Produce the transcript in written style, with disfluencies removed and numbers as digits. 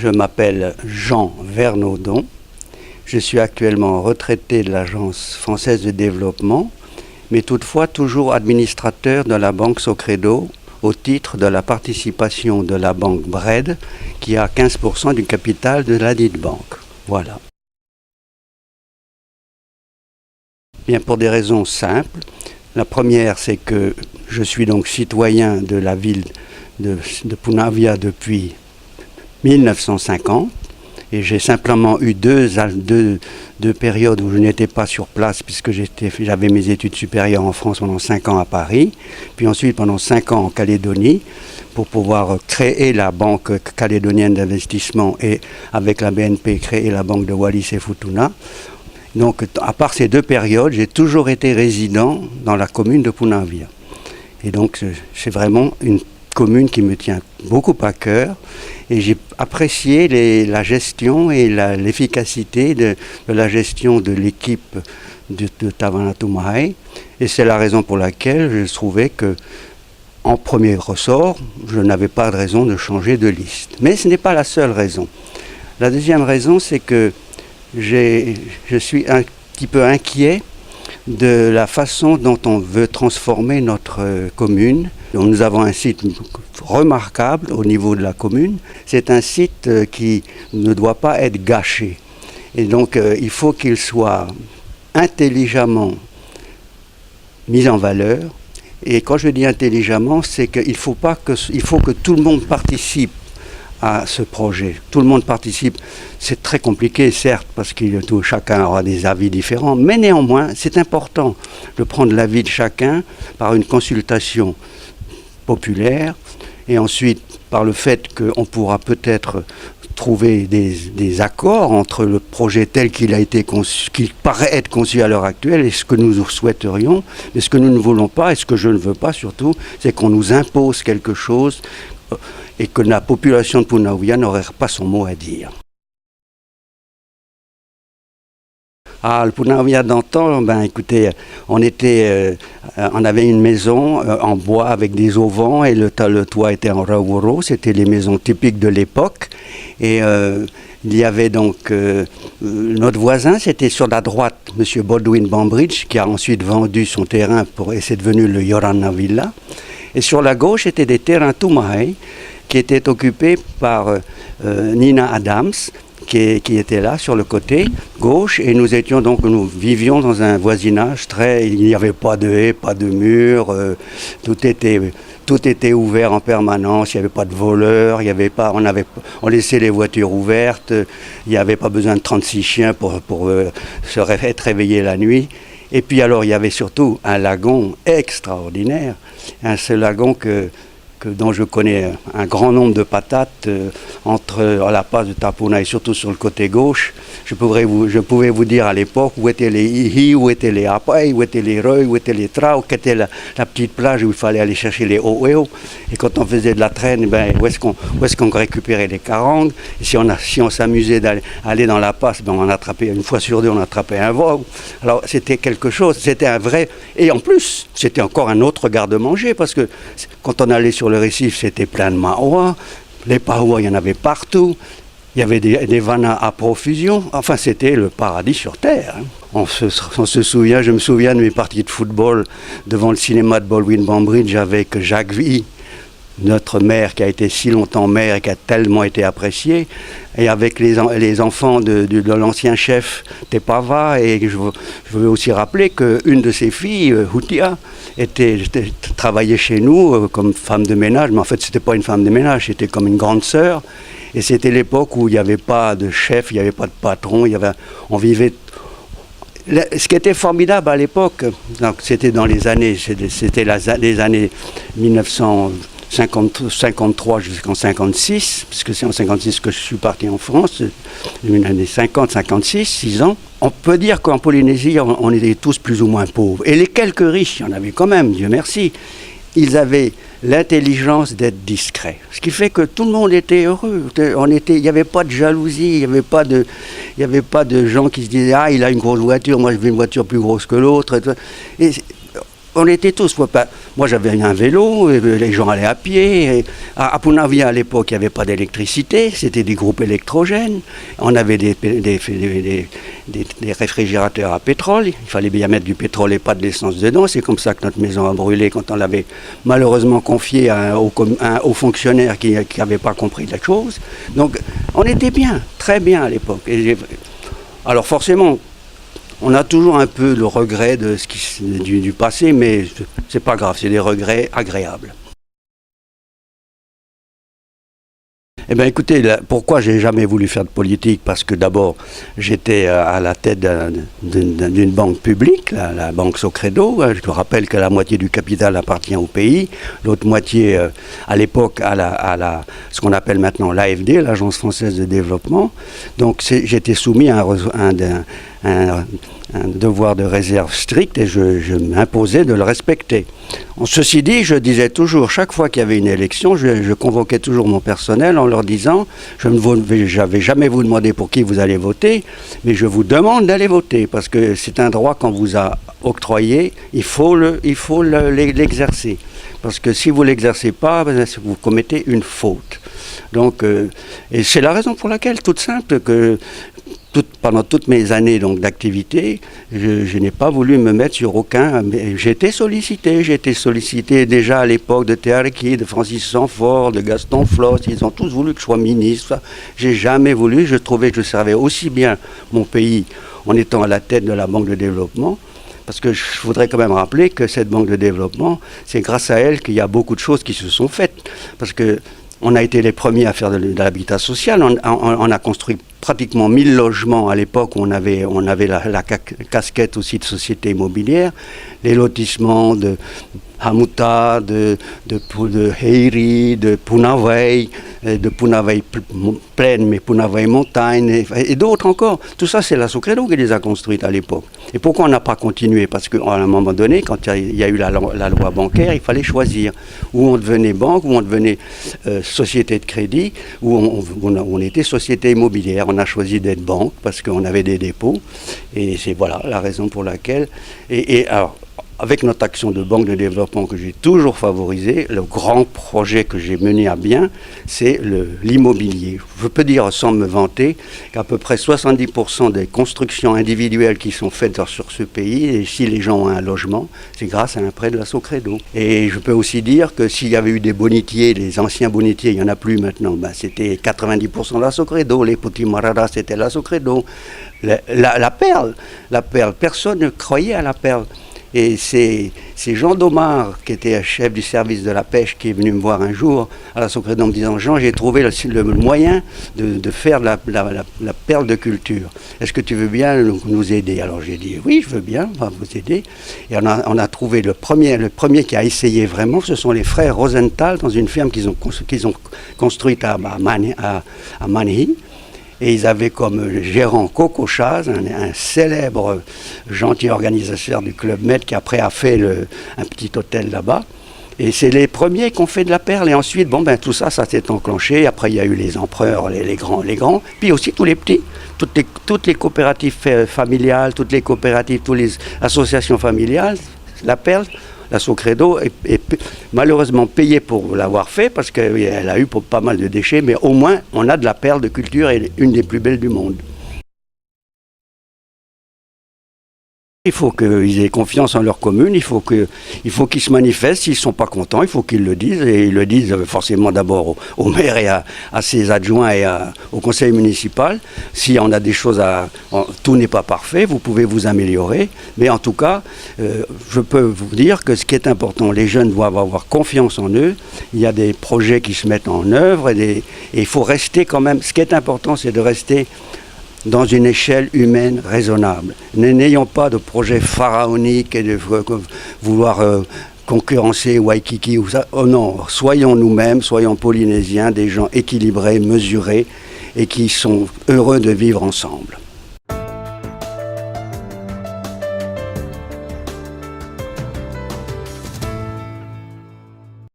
Je m'appelle Jean Vernaudon. Je suis actuellement retraité de l'Agence française de développement, mais toutefois toujours administrateur de la Banque Socredo au titre de la participation de la banque BRED qui a 15% du capital de la dite banque. Voilà. Bien, pour des raisons simples. La première, c'est que je suis donc citoyen de la ville de Punavia depuis 1950 et j'ai simplement eu deux périodes où je n'étais pas sur place puisque j'avais mes études supérieures en France pendant 5 ans à Paris, puis ensuite pendant 5 ans en Calédonie pour pouvoir créer la Banque calédonienne d'investissement et avec la BNP créer la Banque de Wallis et Futuna. Donc à part ces 2 périodes, j'ai toujours été résident dans la commune de Punavia. Et donc c'est vraiment une commune qui me tient beaucoup à cœur et j'ai apprécié la gestion et l'efficacité de la gestion de l'équipe de Tavanattumae et c'est la raison pour laquelle je trouvais que en premier ressort, je n'avais pas de raison de changer de liste. Mais ce n'est pas la seule raison. La deuxième raison, c'est que je suis un petit peu inquiet de la façon dont on veut transformer notre commune. Donc nous avons un site remarquable au niveau de la commune. C'est un site qui ne doit pas être gâché. Et donc il faut qu'il soit intelligemment mis en valeur. Et quand je dis intelligemment, c'est qu'il faut que tout le monde participe à ce projet. Tout le monde participe. C'est très compliqué, certes, parce que chacun aura des avis différents, mais néanmoins, c'est important de prendre l'avis de chacun par une consultation populaire et ensuite par le fait qu'on pourra peut-être trouver des accords entre le projet tel qu'il a été conçu, qu'il paraît être conçu à l'heure actuelle et ce que nous souhaiterions, mais ce que nous ne voulons pas et ce que je ne veux pas surtout, c'est qu'on nous impose quelque chose et que la population de Punavia n'aurait pas son mot à dire. Ah, le Punavia d'antan, ben écoutez, on avait une maison en bois avec des auvents et le toit était en raworo, c'était les maisons typiques de l'époque. Et il y avait donc notre voisin, c'était sur la droite, M. Bodwin Bambridge, qui a ensuite vendu son terrain et c'est devenu le Yorana Villa. Et sur la gauche, c'était des terrains Tumae qui étaient occupés par Nina Adams, qui était là sur le côté gauche. Et nous vivions dans un voisinage il n'y avait pas de haies, pas de murs, tout était ouvert en permanence, il n'y avait pas de voleurs, on laissait les voitures ouvertes, il n'y avait pas besoin de 36 chiens pour être réveillé la nuit. Et puis alors il y avait surtout un lagon extraordinaire, ce lagon dont je connais un grand nombre de patates entre la passe de Tapuna et surtout sur le côté gauche. Je pouvais vous dire à l'époque où étaient les Ihi, où étaient les Apai, où étaient les Reuil, où étaient les Trao, où était la petite plage où il fallait aller chercher les Oeo. Et quand on faisait de la traîne, ben, où est-ce qu'on récupérait les carangues. Et si on s'amusait d'aller dans la passe, ben, on attrapait, une fois sur 2, on attrapait un vogue. Alors c'était quelque chose, c'était un vrai... Et en plus, c'était encore un autre garde-manger parce que quand on allait sur le récif, c'était plein de maoas. Les paoas, il y en avait partout. Il y avait des vannas à profusion. Enfin, c'était le paradis sur Terre. Je me souviens de mes parties de football devant le cinéma de Bodwin Bambridge avec Jacques Vie, notre maire qui a été si longtemps maire et qui a tellement été apprécié, et avec les enfants de l'ancien chef Tepava. Et je veux aussi rappeler qu'une de ses filles, Hutia, travaillait chez nous comme femme de ménage, mais en fait c'était pas une femme de ménage, c'était comme une grande sœur. Et c'était l'époque où il n'y avait pas de chef, il n'y avait pas de patron, on vivait... Ce qui était formidable à l'époque, c'était dans les années 1953 jusqu'en 56, puisque c'est en 56 que je suis parti en France, une année 50, 56, 6 ans. On peut dire qu'en Polynésie, on était tous plus ou moins pauvres. Et les quelques riches, il y en avait quand même, Dieu merci, ils avaient l'intelligence d'être discrets. Ce qui fait que tout le monde était heureux. Il n'y avait pas de jalousie, il n'y avait pas de gens qui se disaient « Ah, il a une grosse voiture, moi je veux une voiture plus grosse que l'autre. » Et On était tous. Moi, j'avais un vélo, les gens allaient à pied. À Punavia, à l'époque, il n'y avait pas d'électricité, c'était des groupes électrogènes. On avait des réfrigérateurs à pétrole. Il fallait bien mettre du pétrole et pas de l'essence dedans. C'est comme ça que notre maison a brûlé quand on l'avait malheureusement confiée à un haut fonctionnaire qui n'avait pas compris la chose. Donc, on était bien, très bien à l'époque. Alors, forcément, on a toujours un peu le regret de du passé, mais c'est pas grave, c'est des regrets agréables. Eh bien, écoutez, pourquoi j'ai jamais voulu faire de politique? Parce que d'abord, j'étais à la tête d'une banque publique, la banque Socredo. Je te rappelle que la moitié du capital appartient au pays, l'autre moitié, à l'époque, à ce qu'on appelle maintenant l'AFD, l'Agence française de développement. Donc, j'étais soumis à un devoir de réserve strict et je m'imposais de le respecter. Ceci dit, je disais toujours, chaque fois qu'il y avait une élection, je convoquais toujours mon personnel en leur disant, je n'avais jamais vous demandé pour qui vous allez voter, mais je vous demande d'aller voter, parce que c'est un droit qu'on vous a octroyé, il faut l'exercer. Parce que si vous ne l'exercez pas, vous commettez une faute. Donc, et c'est la raison pour laquelle, toute simple, que pendant toutes mes années d'activité, je n'ai pas voulu me mettre sur aucun. J'ai été sollicité déjà à l'époque de Théariki, de Francis Sanfort, de Gaston Floss. Ils ont tous voulu que je sois ministre. J'ai jamais voulu. Je trouvais que je servais aussi bien mon pays en étant à la tête de la Banque de développement. Parce que je voudrais quand même rappeler que cette banque de développement, c'est grâce à elle qu'il y a beaucoup de choses qui se sont faites. Parce que on a été les premiers à faire de l'habitat social. On a construit pratiquement 1000 logements à l'époque où on avait la casquette aussi de société immobilière. Les lotissements de Hamuta, de Heiri, de Punavai plaine, mais Punavai montagne, et d'autres encore. Tout ça, c'est la Socredo qui les a construites à l'époque. Et pourquoi on n'a pas continué? Parce qu'à un moment donné, quand il y a eu la loi bancaire, il fallait choisir où on devenait banque, où on devenait société de crédit, où on était société immobilière. On a choisi d'être banque parce qu'on avait des dépôts. Et c'est voilà la raison pour laquelle. Et alors, avec notre action de banque de développement que j'ai toujours favorisée, le grand projet que j'ai mené à bien, c'est l'immobilier. Je peux dire, sans me vanter, qu'à peu près 70% des constructions individuelles qui sont faites sur ce pays, et si les gens ont un logement, c'est grâce à un prêt de la Socredo. Et je peux aussi dire que s'il y avait eu des bonitiers, les anciens bonitiers, il n'y en a plus maintenant, c'était 90% de la Socredo, les petits Marara, c'était la Socredo. La perle, personne ne croyait à la perle. Et c'est Jean Domard, qui était chef du service de la pêche, qui est venu me voir un jour à la Socredo en me disant « Jean, j'ai trouvé le moyen de faire la perle de culture. Est-ce que tu veux bien nous aider ?» Alors j'ai dit « Oui, je veux bien, on va vous aider. » Et on a trouvé le premier qui a essayé vraiment, ce sont les frères Rosenthal, dans une ferme qu'ils ont construite à Manhi. Et ils avaient comme gérant Coco Chaz, un célèbre gentil organisateur du Club Med qui après a fait un petit hôtel là-bas. Et c'est les premiers qui ont fait de la perle. Et ensuite, tout ça s'est enclenché. Après, il y a eu les empereurs, les grands. Puis aussi tous les petits, toutes les coopératives familiales, toutes les coopératives, toutes les associations familiales, la perle. La Socredo est malheureusement payée pour l'avoir fait parce qu'elle a eu pas mal de déchets, mais au moins on a de la perle de culture et une des plus belles du monde. Il faut qu'ils aient confiance en leur commune, il faut qu'ils se manifestent. S'ils ne sont pas contents, il faut qu'ils le disent. Et ils le disent forcément d'abord au maire et à ses adjoints et au conseil municipal. Si on a des choses tout n'est pas parfait, vous pouvez vous améliorer. Mais en tout cas, je peux vous dire que ce qui est important, les jeunes doivent avoir confiance en eux. Il y a des projets qui se mettent en œuvre et il faut rester quand même. Ce qui est important, c'est de rester dans une échelle humaine raisonnable. N'ayons pas de projet pharaonique et de vouloir concurrencer Waikiki ou ça. Oh non, soyons nous-mêmes, soyons polynésiens, des gens équilibrés, mesurés et qui sont heureux de vivre ensemble.